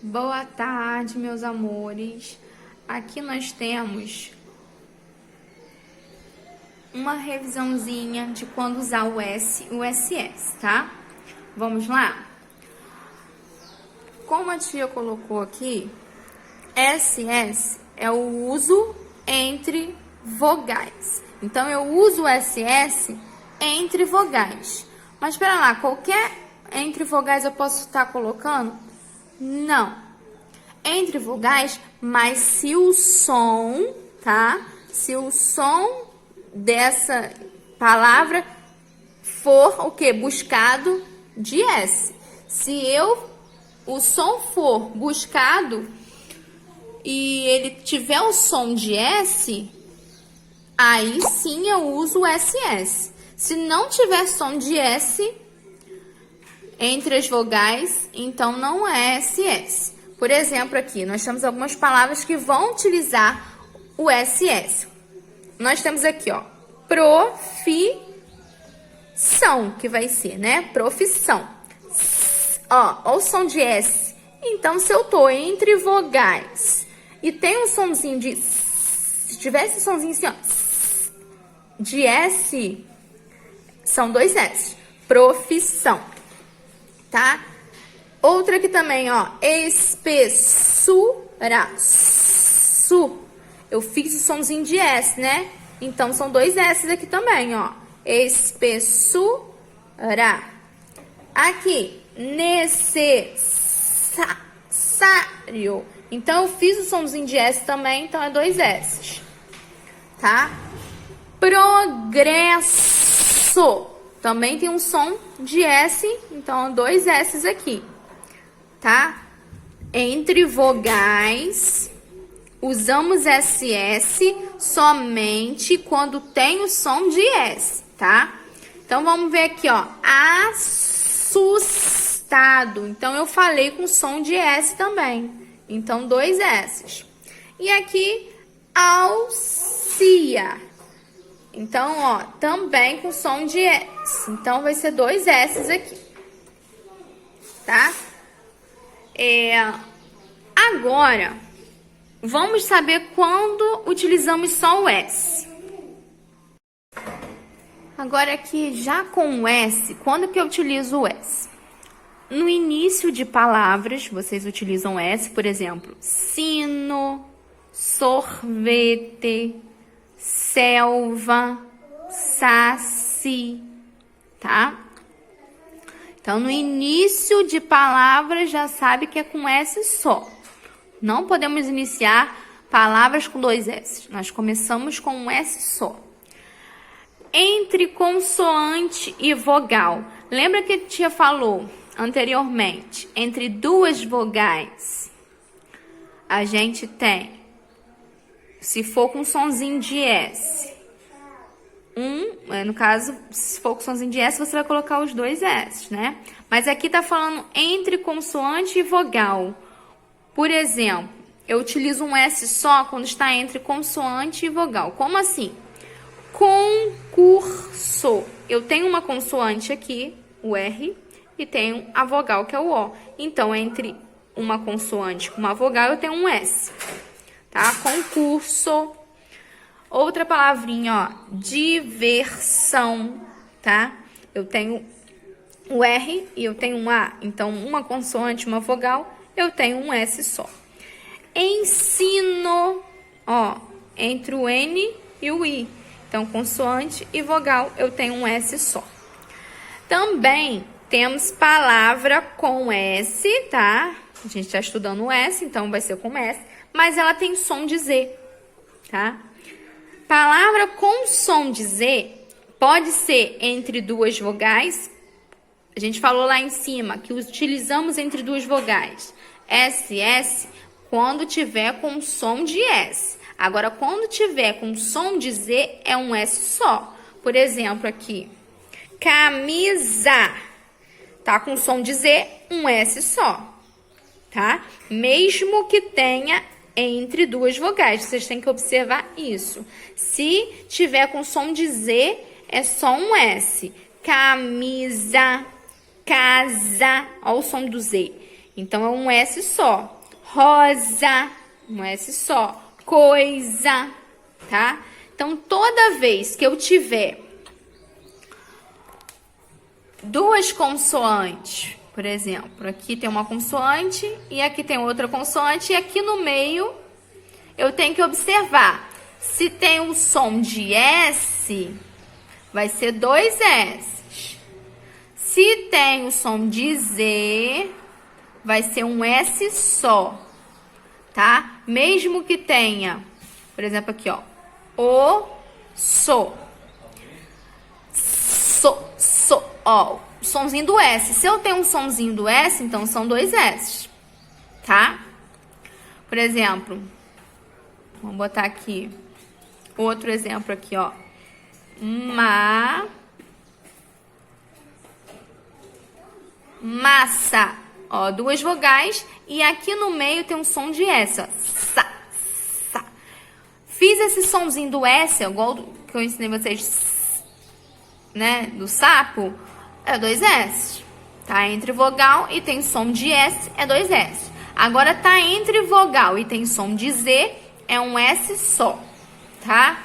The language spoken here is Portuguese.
Boa tarde, meus amores. Aqui nós temos uma revisãozinha de quando usar o S e o SS, tá? Vamos lá? Como a tia colocou aqui, SS é o uso entre vogais. Então, eu uso o SS entre vogais. Mas, espera lá, qualquer entre vogais eu posso estar colocando? Não. Entre vogais, mas se o som, tá? Se o som dessa palavra for o quê? Buscado de S. Se o som for buscado e ele tiver o som de S, aí sim eu uso o SS. Se não tiver som de S entre as vogais, então não é SS. Por exemplo, aqui nós temos algumas palavras que vão utilizar o SS. Nós temos aqui, ó, profissão, que vai ser, né? Profissão. Ó o som de S. Então, se eu tô entre vogais e tem um somzinho de... Se tivesse um somzinho assim, ó, de S, são dois S. Profissão. Tá? Outra aqui também, ó, espessura. Eu fiz o somzinho de S, né? Então, são dois S aqui também, ó. Espessura. Aqui, necessário. Então, eu fiz o somzinho de S também, então é dois S. Tá? Progresso. Também tem um som de S, então dois S aqui, tá? Entre vogais, usamos SS somente quando tem o som de S, tá? Então, vamos ver aqui, ó, assustado. Então, eu falei com som de S também, então dois S. E aqui, auxia. Então, ó, também com som de S. Então, vai ser dois S aqui. Tá? Agora, vamos saber quando utilizamos só o S. Agora aqui, já com o S, quando que eu utilizo o S? No início de palavras, vocês utilizam S, por exemplo, sino, sorvete, selva, saci, tá? Então, no início de palavras, já sabe que é com S só. Não podemos iniciar palavras com dois S. Nós começamos com um S só. Entre consoante e vogal. Lembra que a tia falou anteriormente? Entre duas vogais, a gente tem... Se for com sonzinho de S, no caso, se for com sonzinho de S, você vai colocar os dois S, né? Mas aqui tá falando entre consoante e vogal. Por exemplo, eu utilizo um S só quando está entre consoante e vogal. Como assim? Concurso. Eu tenho uma consoante aqui, o R, e tenho a vogal, que é o O. Então, entre uma consoante com uma vogal, eu tenho um S. Tá? Concurso. Outra palavrinha, ó, diversão, tá? Eu tenho o R e eu tenho um A. Então, uma consoante, uma vogal, eu tenho um S só. Ensino, ó, entre o N e o I. Então, consoante e vogal, eu tenho um S só. Também temos palavra com S, tá? A gente tá estudando o S, então vai ser com S. Mas ela tem som de Z, tá? Palavra com som de Z pode ser entre duas vogais. A gente falou lá em cima que utilizamos entre duas vogais. SS quando tiver com som de S. Agora, quando tiver com som de Z, é um S só. Por exemplo, aqui, camisa. Tá com som de Z, um S só, tá? Mesmo que tenha entre duas vogais, vocês têm que observar isso. Se tiver com som de Z, é só um S. Camisa, casa, olha o som do Z. Então, é um S só. rosa, um S só. Coisa, tá? Então, toda vez que eu tiver duas consoantes, por exemplo, aqui tem uma consoante e aqui tem outra consoante, e aqui no meio eu tenho que observar. Se tem um som de S, vai ser dois S. Se tem o som de Z, vai ser um S só, tá? Mesmo que tenha, por exemplo, aqui, ó, o, so, ó, o somzinho do S. Se eu tenho um somzinho do S, então são dois S, tá? Por exemplo, vamos botar aqui outro exemplo aqui, ó, massa, ó, duas vogais, e aqui no meio tem um som de S, ó, sa, sa. Fiz esse somzinho do S, igual que eu ensinei vocês, né, do sapo, é dois S. Tá entre vogal e tem som de S, é dois S. Agora tá entre vogal e tem som de Z, é um S só, tá?